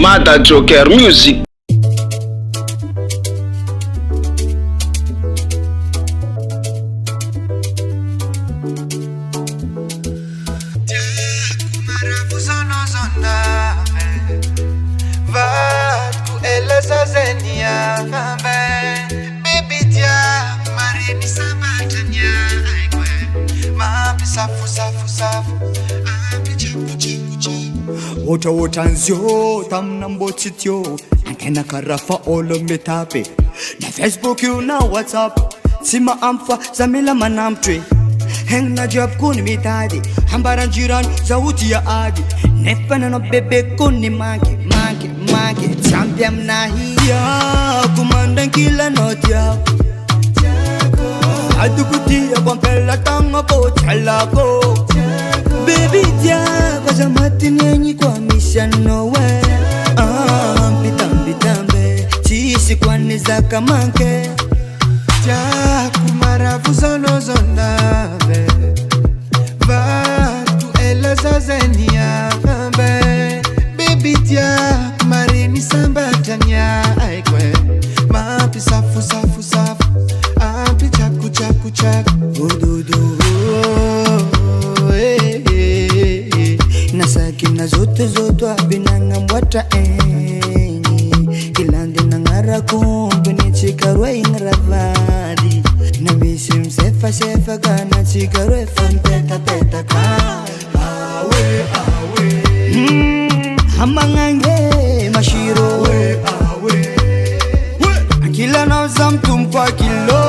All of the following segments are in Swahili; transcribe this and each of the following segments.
Mada Jocker music. VADIKO eleza zenia baby dia marini sabatanya aikwe mapi safu safu safu api chaku chaku chaku wota wota nzio tamna mbotityo nkena karafa olo metape na Facebook you na WhatsApp sima amfa zamila manamtwe heng na job kuni mitadi hambara jiran zawuti ya adi nefana no bebe kuni manke champion na hiya kumandan kila notia adukutia kompela tanga po chalako baby dia kaza matini kwa mission no way pitambe chisi kwa nizaka manke kumarafu zono zonave VADIKO eleza zenia baby dia marini sambatanya aikwe mapi safu safu safu api chaku chaku chaku ododo nasaki na zote abinanga mwata kilande nangara kumbini chikarwe ingravadi na misim sefa kana chikarwe fanteta teta ka awe hamangange mashiro akila na zamtum kwa kilo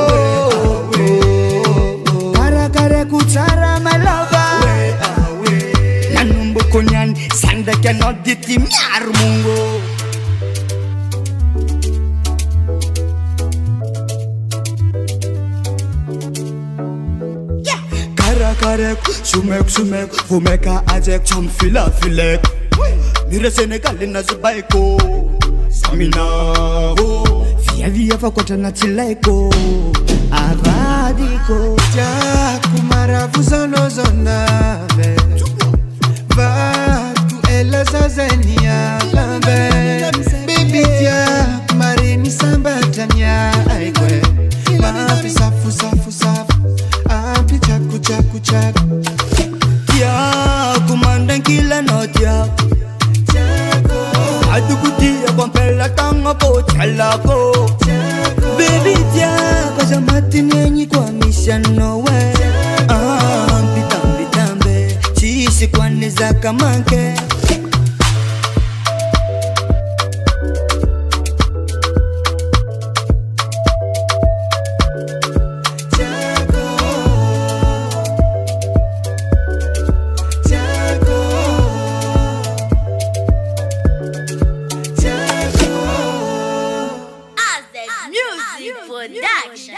kare kutara malava nanumbo konyan sanda cannot diti miar mungo kare sumek vumeka ajek chom filek mire Senegal na zubaiko samina ho via fakota na tilaiko VADIKO kumarafu zono zonave VADIKO eleza zenia baby dia marini sambatanya aikwe mapi safu safu safu api chaku chaku chaku tia kumandan kila notia adukutia kompela tanga po chalako baby dia kaza matini kwa mission no way pitambe chisi kwa nizaka manke Music production.